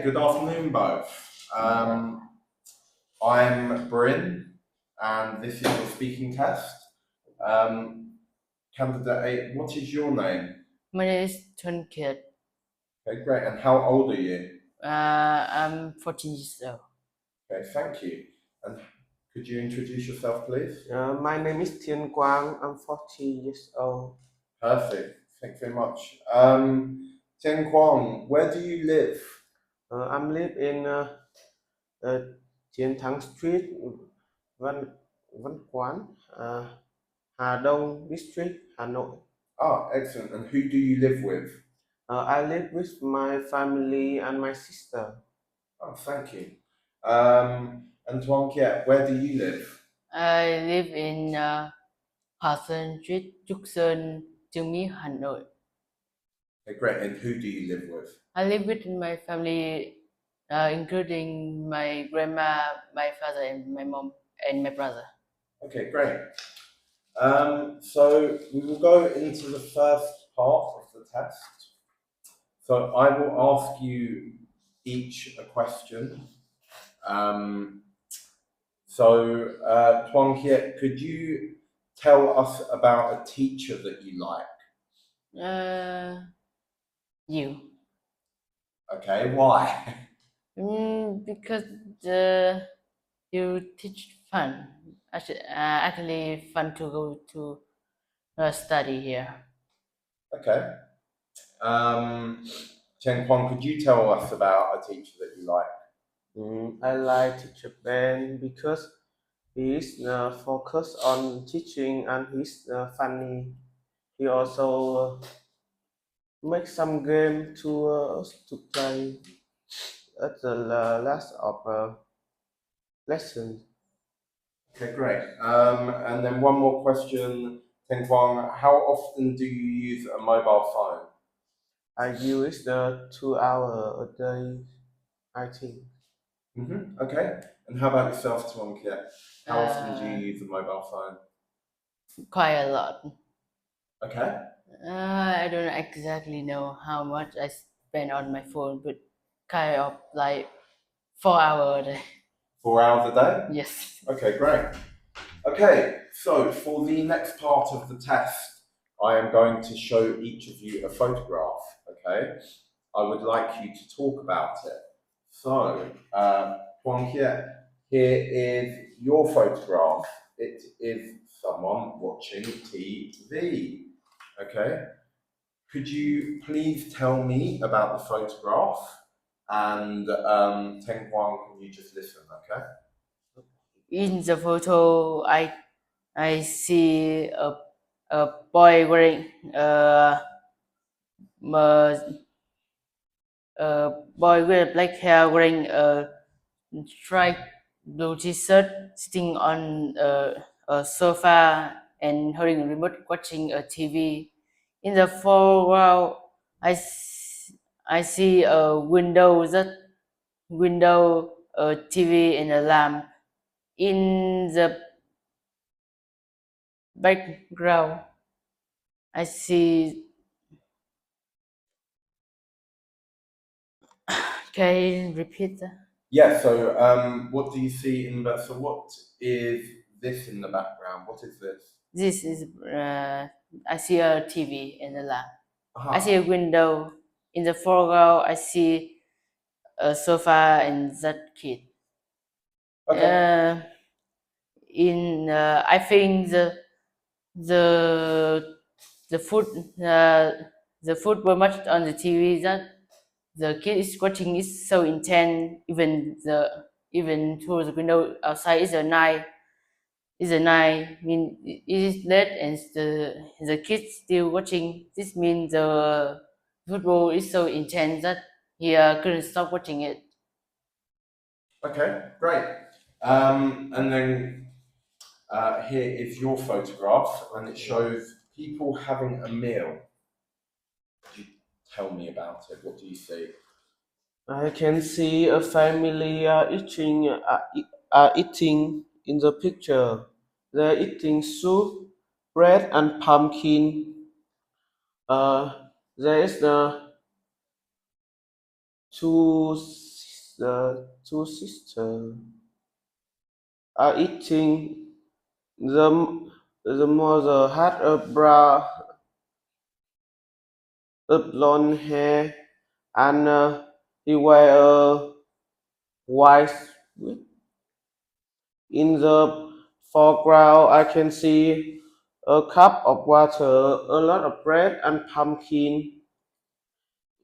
good afternoon, both. I'm Bryn, and this is your speaking test. Candidate 8, what is your name? My name is Tuấn Kiệt. Okay, great. And how old are you? I'm 14 years old. Okay, thank you. And could you introduce yourself, please? My name is Thiên Quang. I'm 14 years old. Perfect. Thank you very much. Thiên Quang, where do you live? I live in Chiến Thắng Street, Văn Quán, Hà Đông District, Hà Nội. Ah, excellent. And who do you live with? I live with my family and my sister. Oh, thank you. And Tuấn Kiệt, where do you live? I live in Hà Sơn Street, Trúc Sơn, Trương Mỹ, Hà Nội. Okay, great. And who do you live with? I live with my family, including my grandma, my father, and my mom, and my brother. Okay, great. So we will go into the first part of the test. So I will ask you each a question. Tuấn Kiệt, could you tell us about a teacher that you like? You. Okay, why? Because you teach fun. Actually fun to go to study here. Okay. Chen Quang, could you tell us about a teacher that you like? I like teacher Ben because he is focused on teaching and he's funny. He also makes some game to play at the last of lesson. Okay, great. And then one more question, Chen Quang, how often do you use a mobile phone? I use 2 hours a day, I think. Okay. And how about yourself, Tuấn Kiệt? How often do you use a mobile phone? Quite a lot. Okay. I don't exactly know how much I spend on my phone, but kind of like 4 hours a day. 4 hours a day? Yes. Okay, great. Okay, so for the next part of the test, I am going to show each of you a photograph, okay? I would like you to talk about it. So, Quang here is your photograph. It is someone watching TV, okay? Could you please tell me about the photograph? And Teng Quang, can you just listen, okay? In the photo, I see a boy wearing boy with black hair wearing a striped blue t-shirt sitting on a sofa and holding a remote watching a TV. In the foreground, I see a window, a TV and a lamp. In the background, I see. Can you repeat that? Yeah, so what do you see in the, so what is this in the background? What is this? This is, I see a TV in the lamp. I Aha. see a window. In the foreground, I see a sofa and that kid. Okay. I think the food were much on the TV that the kid is watching is so intense. Even through the window outside is a night. Mean it is late and the kids still watching. This means the football is so intense that he couldn't stop watching it. Okay, great. And then here is your photograph, and it shows people having a meal. Could you tell me about it? What do you see? I can see a family eating in the picture. They're eating soup, bread, and pumpkin. There is two the two sisters are eating. The mother had a blonde hair, and he wear a white wig. In the foreground, I can see a cup of water, a lot of bread, and pumpkin.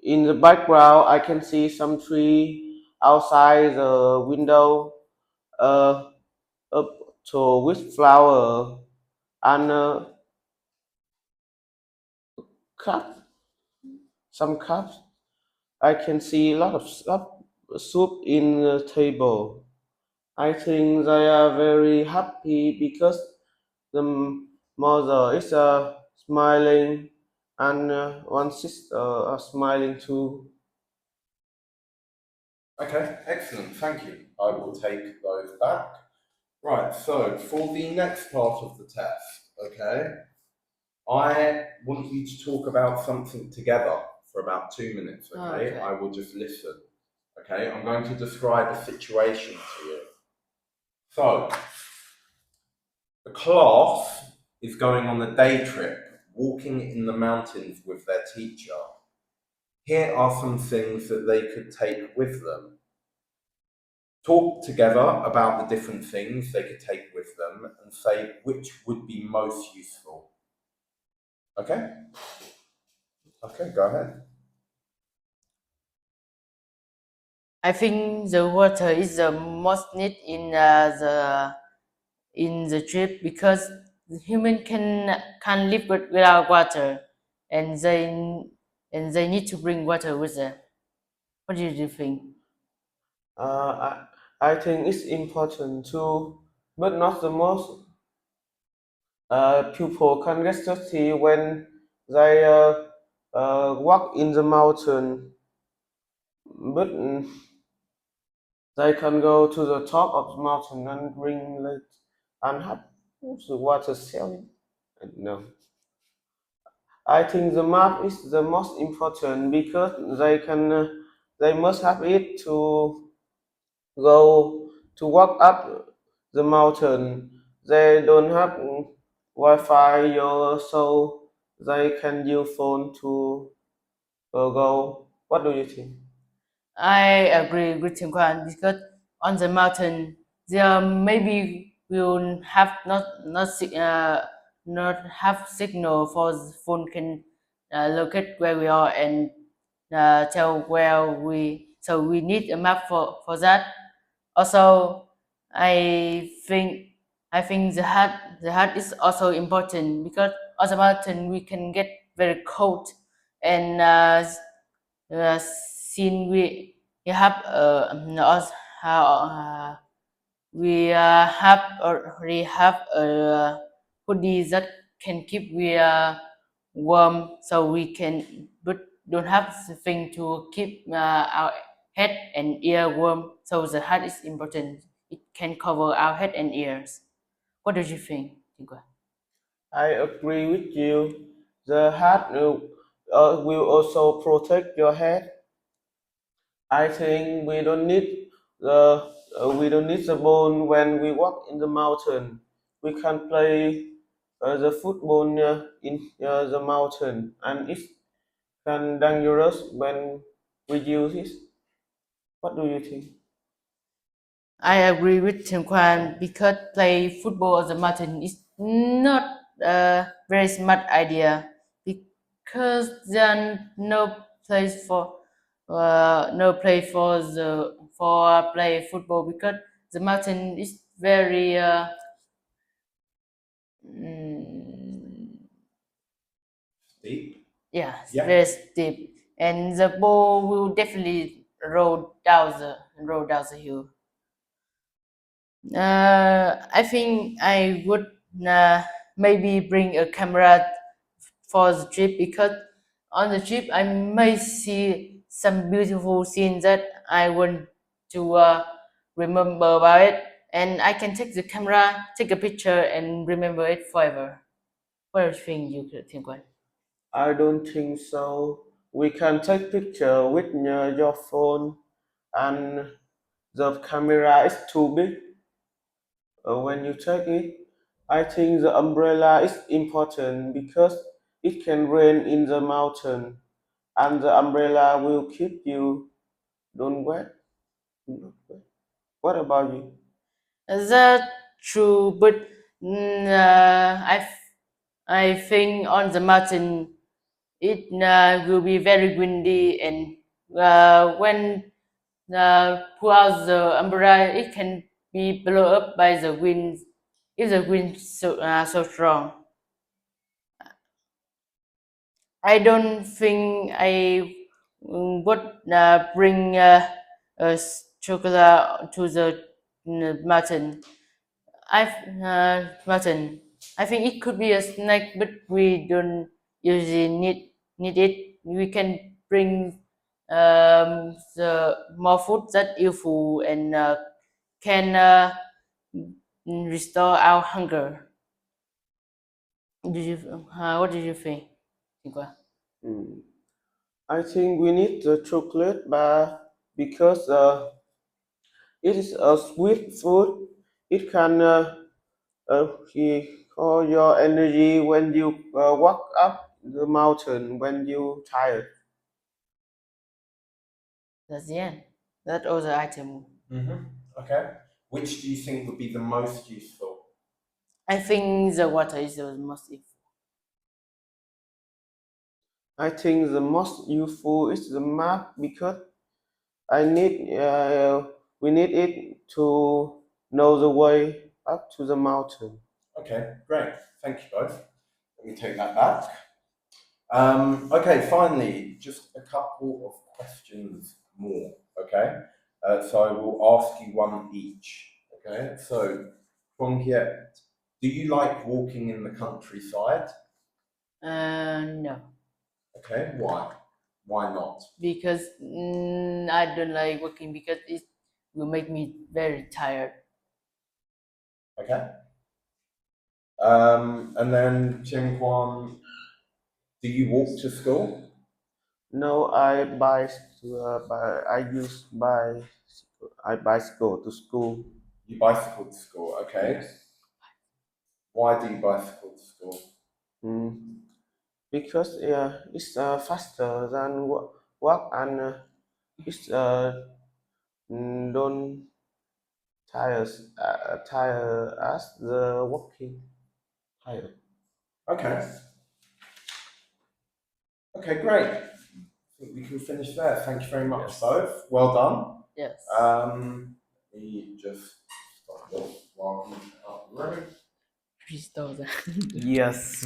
In the background, I can see some tree outside the window, uh, a to with flower, and a cup, some cups. I can see a lot of soup in the table. I think they are very happy because the mother is smiling, and one sister are smiling too. Okay, excellent. Thank you. I will take those back. Right, so for the next part of the test, okay, I want you to talk about something together for about 2 minutes, okay? Okay. I will just listen, okay? I'm going to describe a situation to you. So, the class is going on a day trip, walking in the mountains with their teacher. Here are some things that they could take with them. Talk together about the different things they could take with them and say which would be most useful. Okay? Okay, go ahead. I think the water is the most need in the trip because the human can't live without water, and they need to bring water with them. What do you think? I think it's important too, but not the most. People can get thirsty when they walk in the mountain, but they can go to the top of the mountain and bring it and have the water selling. No, I think the map is the most important because they must have it to go to walk up the mountain. They don't have Wi-Fi, so they can use phone to go. What do you think? I agree with Quang because on the mountain there maybe will have not have signal for the phone can locate where we are and tell where we need a map for that. Also, I think the hat is also important because on the mountain we can get very cold and since we have we have already have a hoodie that can keep we warm, so we can but don't have the thing to keep our head and ear warm. So the hat is important. It can cover our head and ears. What do you think, Tingwa? I agree with you. The hat will also protect your head. I think we don't need the ball when we walk in the mountain. We can play the football in the mountain, and it can dangerous when we use it. What do you think? I agree with Tim Kwan because play football on the mountain is not a very smart idea because there are no place for play football because the mountain is very mm, Deep? yeah, Yeah. very steep, and the ball will definitely roll down the hill. I think I would maybe bring a camera for the trip because on the trip I may see some beautiful scenes that I want to remember about it, and I can take the camera, take a picture, and remember it forever. What do you think, you could think what? I don't think so. We can take picture with your phone, and the camera is too big when you take it. I think the umbrella is important because it can rain in the mountain, and the umbrella will keep you don't wet. Not wet. What about you? That's true, but I think on the mountain it will be very windy, and when pull out the umbrella, it can be blown up by the wind if the wind so strong. I don't think I would bring chocolate to the mountain. Mountain. I think it could be a snack, but we don't usually need it. We can bring the more food that useful and can restore our hunger. What did you think? Quang? Hmm. I think we need the chocolate bar because it is a sweet food. It can for your energy when you walk up the mountain when you tired. That's the end. That was the item. Okay. Which do you think would be the most useful? I think the water is the most useful. I think the most useful is the map because we need it to know the way up to the mountain. Okay, great. Thank you both. Let me take that back. Okay, finally, just a couple of questions more. Okay, so I will ask you one each. Okay, so from here, do you like walking in the countryside? No, Okay, why? Why not? because I don't like walking because it will make me very tired. Okay. And then Quang, do you walk to school? No, I use I bicycle to school. You bicycle to school. Okay. Why do you bicycle to school? Mm, because it's faster than walk and it's don't tire as the walking tire. Okay. Okay, great. I think we can finish there. Thank you very much, Yes. both. Well done. Yes. We just start off while we are ready. Restore that. Yes,